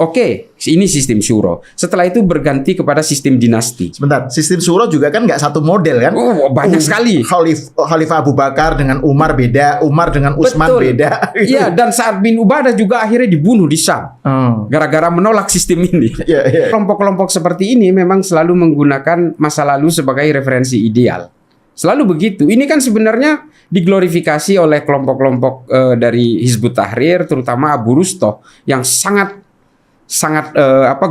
oke, ini sistem syuro. Setelah itu berganti kepada sistem dinasti. Sebentar, sistem syuro juga kan nggak satu model kan? Oh, banyak sekali. Khalifah Abu Bakar dengan Umar beda, Umar dengan Utsman Betul. beda. Iya, dan Sa'ad bin Ubadah juga akhirnya dibunuh di Syam. Gara-gara menolak sistem ini. Kelompok-kelompok seperti ini memang selalu menggunakan masa lalu sebagai referensi ideal. Selalu begitu. Ini kan sebenarnya diglorifikasi oleh kelompok-kelompok dari Hizbut Tahrir, terutama Abu Rustoh, yang sangat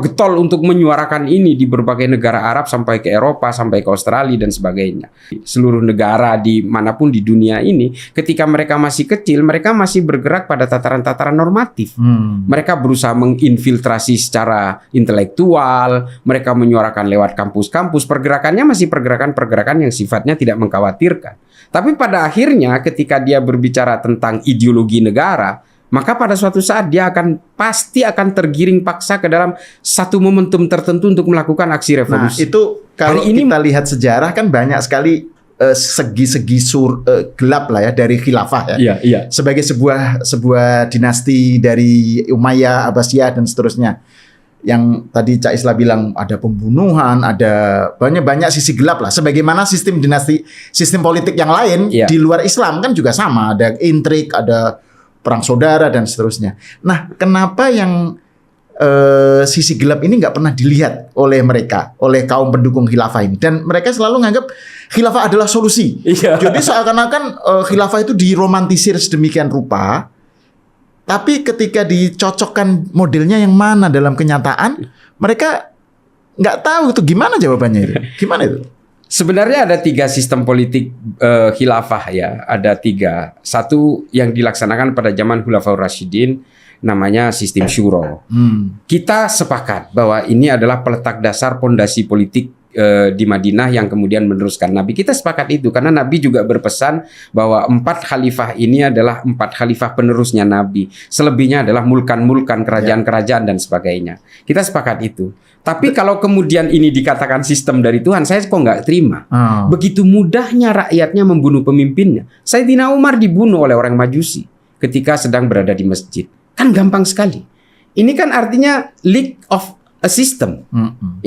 getol untuk menyuarakan ini di berbagai negara Arab sampai ke Eropa, sampai ke Australia dan sebagainya. Seluruh negara di manapun di dunia ini, ketika mereka masih kecil, mereka masih bergerak pada tataran-tataran normatif. Mereka berusaha menginfiltrasi secara intelektual, mereka menyuarakan lewat kampus-kampus, pergerakannya masih pergerakan-pergerakan yang sifatnya tidak mengkhawatirkan. Tapi pada akhirnya ketika dia berbicara tentang ideologi negara, maka pada suatu saat dia pasti akan tergiring paksa ke dalam satu momentum tertentu untuk melakukan aksi revolusi. Nah, itu kalau kita lihat sejarah kan banyak sekali segi-segi gelap lah ya dari khilafah ya. Iya. Sebagai sebuah dinasti dari Umayyah, Abbasiyah dan seterusnya. Yang tadi Cak Isla bilang ada pembunuhan, ada banyak sisi gelap lah. Sebagaimana sistem politik yang lain di luar Islam kan juga sama, ada intrik, ada perang saudara dan seterusnya. Nah, kenapa yang sisi gelap ini nggak pernah dilihat oleh mereka, oleh kaum pendukung khilafah ini? Dan mereka selalu menganggap khilafah adalah solusi. Jadi seakan-akan khilafah itu diromantisir sedemikian rupa. Tapi ketika dicocokkan modelnya yang mana dalam kenyataan, mereka nggak tahu itu gimana jawabannya itu. Gimana itu? Sebenarnya ada 3 sistem politik khilafah ya. Ada 3. Satu yang dilaksanakan pada zaman Khulafaur Rasyidin namanya sistem syuro. Kita sepakat bahwa ini adalah peletak dasar pondasi politik di Madinah yang kemudian meneruskan Nabi. Kita sepakat itu karena Nabi juga berpesan bahwa 4 khalifah ini adalah 4 khalifah penerusnya Nabi. Selebihnya adalah mulkan-mulkan, kerajaan-kerajaan dan sebagainya. Kita sepakat itu. Tapi kalau kemudian ini dikatakan sistem dari Tuhan, saya kok nggak terima. Begitu mudahnya rakyatnya membunuh pemimpinnya. Sayyidina Umar dibunuh oleh orang Majusi ketika sedang berada di masjid. Kan gampang sekali. Ini kan artinya leak of a system.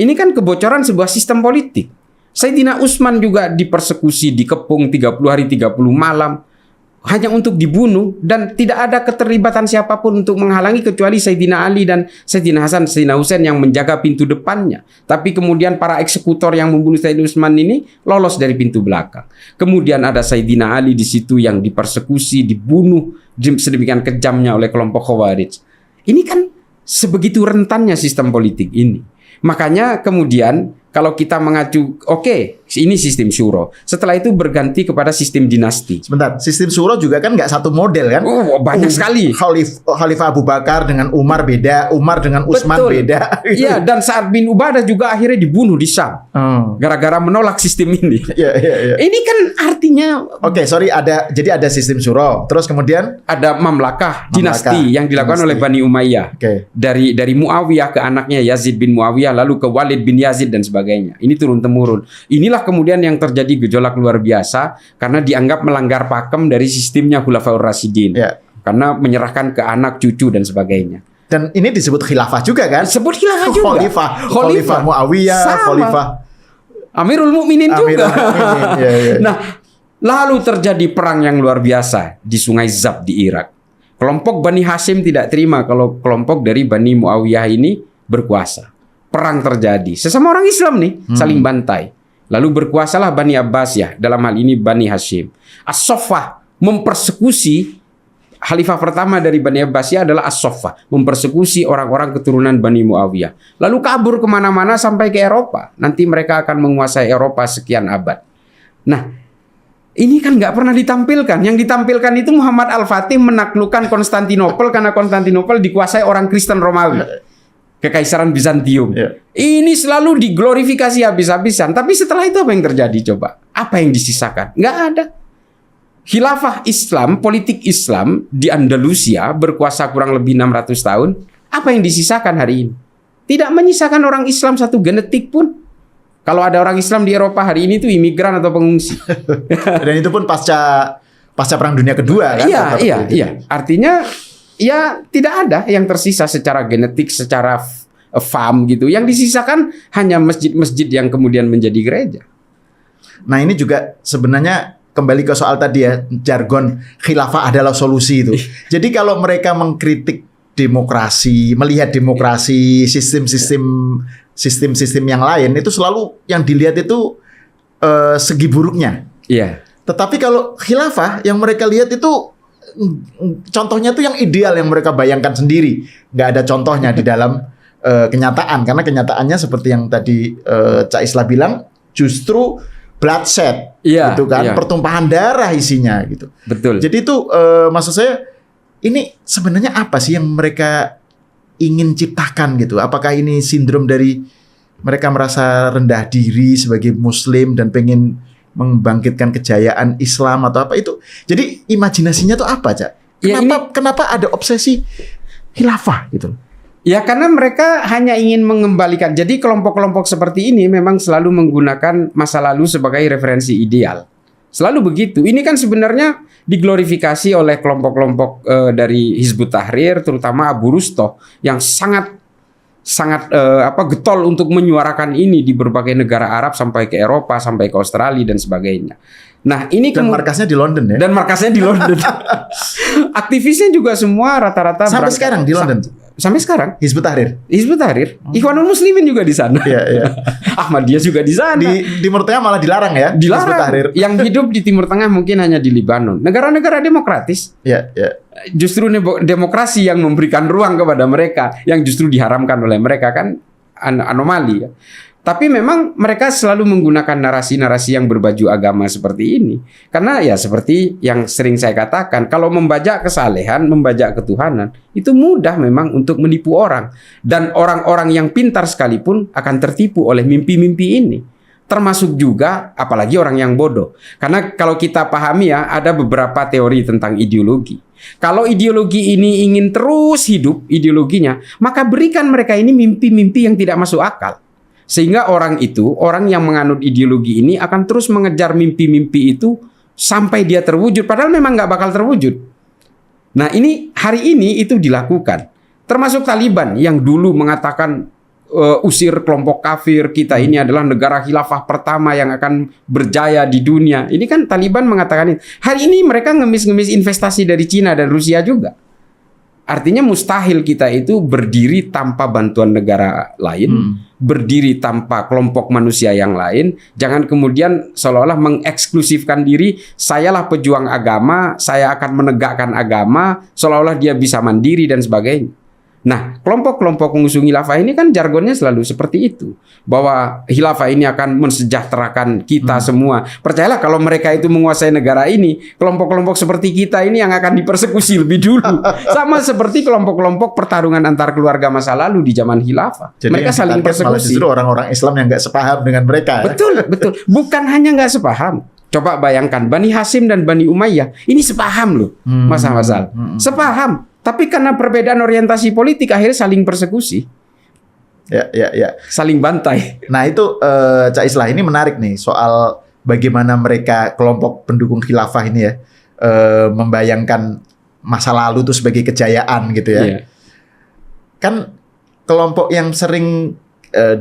Ini kan kebocoran sebuah sistem politik. Sayyidina Utsman juga dipersekusi, dikepung 30 hari 30 malam hanya untuk dibunuh dan tidak ada keterlibatan siapapun untuk menghalangi kecuali Sayyidina Ali dan Sayyidina Hasan, Sayyidina Husain yang menjaga pintu depannya. Tapi kemudian para eksekutor yang membunuh Sayyidina Utsman ini lolos dari pintu belakang. Kemudian ada Sayyidina Ali di situ yang dipersekusi, dibunuh sedemikian kejamnya oleh kelompok Khawarij. Ini kan sebegitu rentannya sistem politik ini. Makanya kemudian kalau kita mengacu, oke, ini sistem syuro. Setelah itu berganti kepada sistem dinasti. Sebentar, sistem syuro juga kan nggak satu model kan? Oh, banyak sekali. Khalifah Abu Bakar dengan Umar beda, Umar dengan Utsman beda. Iya, dan Sa'ad bin Ubadah juga akhirnya dibunuh di Syam. Gara-gara menolak sistem ini. Ini kan artinya... Oke, jadi ada sistem syuro. Terus kemudian? Ada mamlakah dinasti yang dilakukan oleh Bani Umayyah. Dari Muawiyah ke anaknya Yazid bin Muawiyah, lalu ke Walid bin Yazid dan sebagainya. Ini turun-temurun. Inilah kemudian yang terjadi gejolak luar biasa karena dianggap melanggar pakem dari sistemnya Khulafaur Rasyidin. Karena menyerahkan ke anak, cucu dan sebagainya. Dan ini disebut khilafah juga kan? Disebut khilafah juga. Khalifah Muawiyah, Khalifah Amirul Mukminin juga. Nah, lalu terjadi perang yang luar biasa di Sungai Zab di Irak. Kelompok Bani Hashim tidak terima kalau kelompok dari Bani Muawiyah ini berkuasa. Perang terjadi. Sesama orang Islam nih saling bantai. Lalu berkuasalah Bani Abbasiyah, dalam hal ini Bani Hashim. As-Soffah mempersekusi, khalifah pertama dari Bani Abbasiyah adalah As-Soffah, mempersekusi orang-orang keturunan Bani Muawiyah. Lalu kabur kemana-mana sampai ke Eropa. Nanti mereka akan menguasai Eropa sekian abad. Nah, ini kan nggak pernah ditampilkan. Yang ditampilkan itu Muhammad Al-Fatih menaklukkan Konstantinopel karena Konstantinopel dikuasai orang Kristen Romawi. Kekaisaran Bizantium. Ini selalu diglorifikasi habis-habisan. Tapi setelah itu apa yang terjadi coba? Apa yang disisakan? Nggak ada. Khilafah Islam, politik Islam di Andalusia berkuasa kurang lebih 600 tahun. Apa yang disisakan hari ini? Tidak menyisakan orang Islam satu genetik pun. Kalau ada orang Islam di Eropa hari ini itu imigran atau pengungsi. Dan itu pun pasca Perang Dunia Kedua kan? Iya. Artinya ya tidak ada yang tersisa secara genetik, secara farm gitu. Yang disisakan hanya masjid-masjid yang kemudian menjadi gereja. Nah ini juga sebenarnya kembali ke soal tadi ya, jargon khilafah adalah solusi itu. Jadi kalau mereka mengkritik demokrasi, melihat demokrasi, sistem-sistem yang lain, itu selalu yang dilihat itu segi buruknya. Iya. Tetapi kalau khilafah yang mereka lihat itu contohnya tuh yang ideal yang mereka bayangkan sendiri. Nggak ada contohnya di dalam kenyataan. Karena kenyataannya seperti yang tadi Cak Islah bilang, justru bloodshed, Iya, gitu kan, iya. pertumpahan darah isinya gitu. Betul. Jadi itu maksud saya ini sebenarnya apa sih yang mereka ingin ciptakan gitu? Apakah ini sindrom dari mereka merasa rendah diri sebagai Muslim dan pengen membangkitkan kejayaan Islam atau apa itu? Jadi imajinasinya tuh apa, Cak? Ya, Kenapa ada obsesi khilafah gitu? Ya karena mereka hanya ingin mengembalikan. Jadi kelompok-kelompok seperti ini memang selalu menggunakan masa lalu sebagai referensi ideal. Selalu begitu. Ini kan sebenarnya diglorifikasi oleh kelompok-kelompok dari Hizbut Tahrir, terutama Abu Rustoh yang sangat getol untuk menyuarakan ini di berbagai negara Arab sampai ke Eropa, sampai ke Australia dan sebagainya. Nah, ini Dan markasnya di London ya? Dan markasnya di London. Aktivisnya juga semua rata-rata Sampai sekarang di London? Sampai sekarang. Hizbut Tahrir? Hizbut Tahrir. Ikhwanul Muslimin juga di sana. Iya, iya. Ahmadiyah juga di sana. Di Timur Tengah malah dilarang ya? Hizbut Dilarang. Tahrir. Yang hidup di Timur Tengah mungkin hanya di Libanon. Negara-negara demokratis. Iya, iya. Justru demokrasi yang memberikan ruang kepada mereka, yang justru diharamkan oleh mereka, kan anomali ya. Tapi memang mereka selalu menggunakan narasi-narasi yang berbaju agama seperti ini. Karena ya seperti yang sering saya katakan, kalau membajak kesalehan, membajak ketuhanan, itu mudah memang untuk menipu orang. Dan orang-orang yang pintar sekalipun akan tertipu oleh mimpi-mimpi ini. Termasuk juga apalagi orang yang bodoh. Karena kalau kita pahami ya, ada beberapa teori tentang ideologi. Kalau ideologi ini ingin terus hidup ideologinya, maka berikan mereka ini mimpi-mimpi yang tidak masuk akal. Sehingga orang yang menganut ideologi ini akan terus mengejar mimpi-mimpi itu sampai dia terwujud. Padahal memang nggak bakal terwujud. Nah ini hari ini itu dilakukan. Termasuk Taliban yang dulu mengatakan usir kelompok kafir, kita ini adalah negara khilafah pertama yang akan berjaya di dunia. Ini kan Taliban mengatakan ini. Hari ini mereka ngemis-ngemis investasi dari Cina dan Rusia juga. Artinya mustahil kita itu berdiri tanpa bantuan negara lain, berdiri tanpa kelompok manusia yang lain. Jangan kemudian seolah-olah mengeksklusifkan diri, sayalah pejuang agama, saya akan menegakkan agama, seolah-olah dia bisa mandiri dan sebagainya. Nah, kelompok-kelompok pengusung khilafah ini kan jargonnya selalu seperti itu. Bahwa khilafah ini akan mensejahterakan kita semua. Percayalah kalau mereka itu menguasai negara ini, kelompok-kelompok seperti kita ini yang akan dipersekusi lebih dulu. Sama seperti kelompok-kelompok pertarungan antar keluarga masa lalu di zaman khilafah. Jadi mereka saling persekusi. Justru orang-orang Islam yang nggak sepaham dengan mereka. Betul, betul. Bukan hanya nggak sepaham. Coba bayangkan, Bani Hasyim dan Bani Umayyah ini sepaham loh, Mas Ahmad. Sepaham. Tapi karena perbedaan orientasi politik akhirnya saling persekusi. Ya. Saling bantai. Nah itu Cak Islah ini menarik nih soal bagaimana mereka kelompok pendukung khilafah ini ya membayangkan masa lalu itu sebagai kejayaan gitu ya. Iya. Kan kelompok yang sering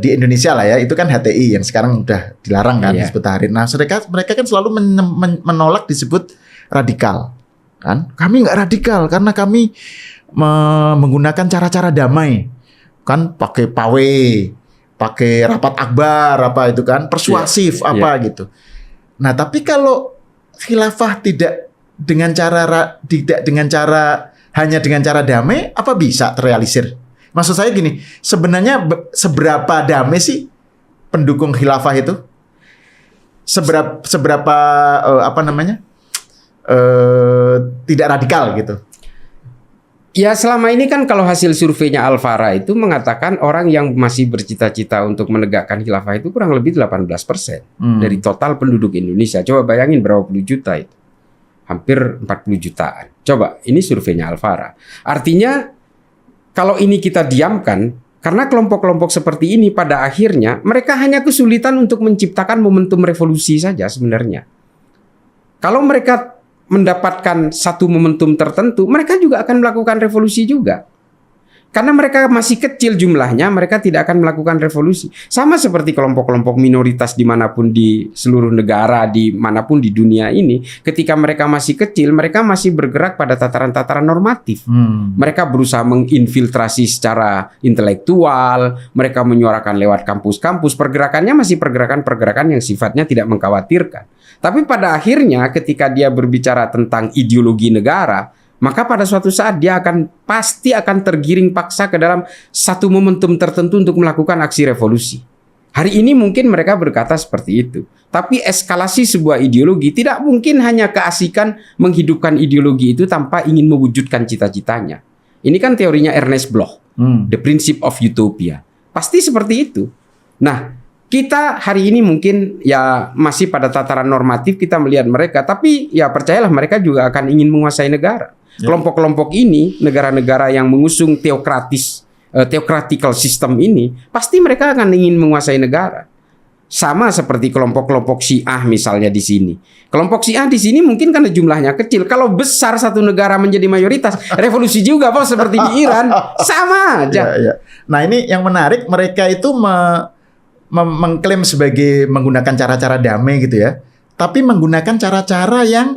di Indonesia lah ya itu kan HTI yang sekarang udah dilarang kan Hizbut Tahrir. Nah mereka kan selalu menolak disebut radikal. Kan kami nggak radikal karena kami menggunakan cara-cara damai, kan pakai pawe, pakai rapat akbar apa itu kan persuasif gitu. Nah tapi kalau khilafah hanya dengan cara damai, apa bisa terrealisir? Maksud saya gini, sebenarnya seberapa damai sih pendukung khilafah itu? Seberapa tidak radikal gitu. Ya selama ini kan kalau hasil surveinya Al-Fara itu mengatakan orang yang masih bercita-cita untuk menegakkan khilafah itu kurang lebih 18% dari total penduduk Indonesia. Coba bayangin berapa puluh juta itu. Hampir 40 jutaan. Coba ini surveinya Al-Fara. Artinya kalau ini kita diamkan, karena kelompok-kelompok seperti ini pada akhirnya mereka hanya kesulitan untuk menciptakan momentum revolusi saja sebenarnya. Kalau mereka mendapatkan satu momentum tertentu, mereka juga akan melakukan revolusi juga. Karena mereka masih kecil jumlahnya, mereka tidak akan melakukan revolusi. Sama seperti kelompok-kelompok minoritas dimanapun di seluruh negara, dimanapun di dunia ini, ketika mereka masih kecil, mereka masih bergerak pada tataran-tataran normatif. Mereka berusaha menginfiltrasi secara intelektual, mereka menyuarakan lewat kampus-kampus, pergerakannya masih pergerakan-pergerakan yang sifatnya tidak mengkhawatirkan. Tapi pada akhirnya ketika dia berbicara tentang ideologi negara, maka pada suatu saat dia pasti akan tergiring paksa ke dalam satu momentum tertentu untuk melakukan aksi revolusi. Hari ini mungkin mereka berkata seperti itu. Tapi eskalasi sebuah ideologi tidak mungkin hanya keasikan menghidupkan ideologi itu tanpa ingin mewujudkan cita-citanya. Ini kan teorinya Ernest Bloch, The Principle of Utopia. Pasti seperti itu. Nah, kita hari ini mungkin ya masih pada tataran normatif kita melihat mereka. Tapi ya percayalah mereka juga akan ingin menguasai negara. Kelompok-kelompok ini, negara-negara yang mengusung theocratical system ini, pasti mereka akan ingin menguasai negara. Sama seperti kelompok-kelompok Syiah misalnya di sini. Kelompok Syiah di sini mungkin karena jumlahnya kecil. Kalau besar satu negara menjadi mayoritas, revolusi juga Pak, seperti di Iran. Sama aja. Ya. Nah ini yang menarik, mereka itu mengklaim sebagai menggunakan cara-cara damai gitu ya. Tapi menggunakan cara-cara yang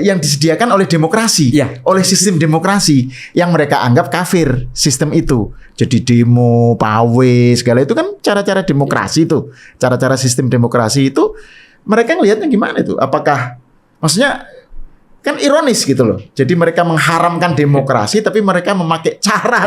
yang disediakan oleh demokrasi, oleh sistem demokrasi yang mereka anggap kafir sistem itu. Jadi demo, pawe, segala itu kan cara-cara demokrasi itu, cara-cara sistem demokrasi itu mereka ngelihatnya gimana itu? Apakah maksudnya kan ironis gitu loh. Jadi mereka mengharamkan demokrasi tapi mereka memakai cara,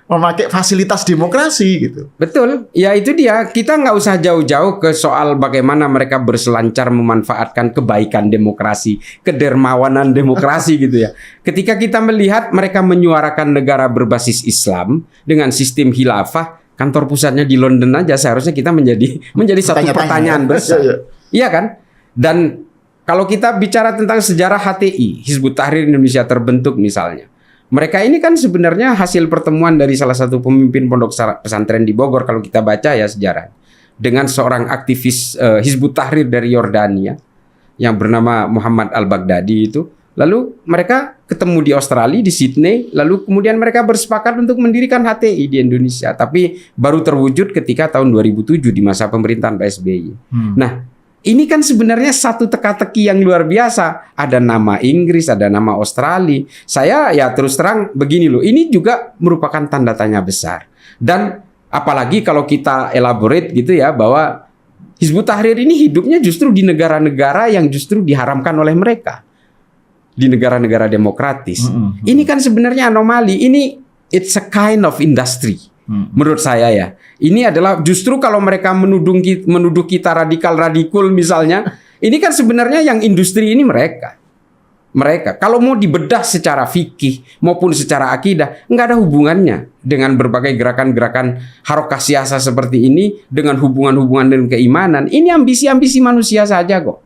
memakai fasilitas demokrasi gitu. Betul, ya itu dia. Kita nggak usah jauh-jauh ke soal bagaimana mereka berselancar memanfaatkan kebaikan demokrasi, kedermawanan demokrasi gitu ya. Ketika kita melihat mereka menyuarakan negara berbasis Islam dengan sistem khilafah, kantor pusatnya di London aja, seharusnya kita menjadi satu pertanyaan besar. Iya kan? Dan kalau kita bicara tentang sejarah HTI, Hizbut Tahrir Indonesia terbentuk misalnya. Mereka ini kan sebenarnya hasil pertemuan dari salah satu pemimpin pondok pesantren di Bogor kalau kita baca ya sejarah. Dengan seorang aktivis Hizbut Tahrir dari Yordania yang bernama Muhammad Al-Baghdadi itu. Lalu mereka ketemu di Australia, di Sydney. Lalu kemudian mereka bersepakat untuk mendirikan HTI di Indonesia. Tapi baru terwujud ketika tahun 2007 di masa pemerintahan Pak SBY. Nah, ini kan sebenarnya satu teka-teki yang luar biasa. Ada nama Inggris, ada nama Australia. Saya ya terus terang begini loh. Ini juga merupakan tanda tanya besar. Dan apalagi kalau kita elaborate gitu ya, bahwa Hizbut Tahrir ini hidupnya justru di negara-negara yang justru diharamkan oleh mereka. Di negara-negara demokratis. Ini kan sebenarnya anomali. Ini it's a kind of industry. Menurut saya ya, ini adalah justru kalau mereka menuduh kita radikal misalnya, ini kan sebenarnya yang industri ini mereka. Kalau mau dibedah secara fikih maupun secara akidah, nggak ada hubungannya dengan berbagai gerakan-gerakan harokah siasa seperti ini, dengan hubungan-hubungan dengan keimanan. Ini ambisi-ambisi manusia saja kok.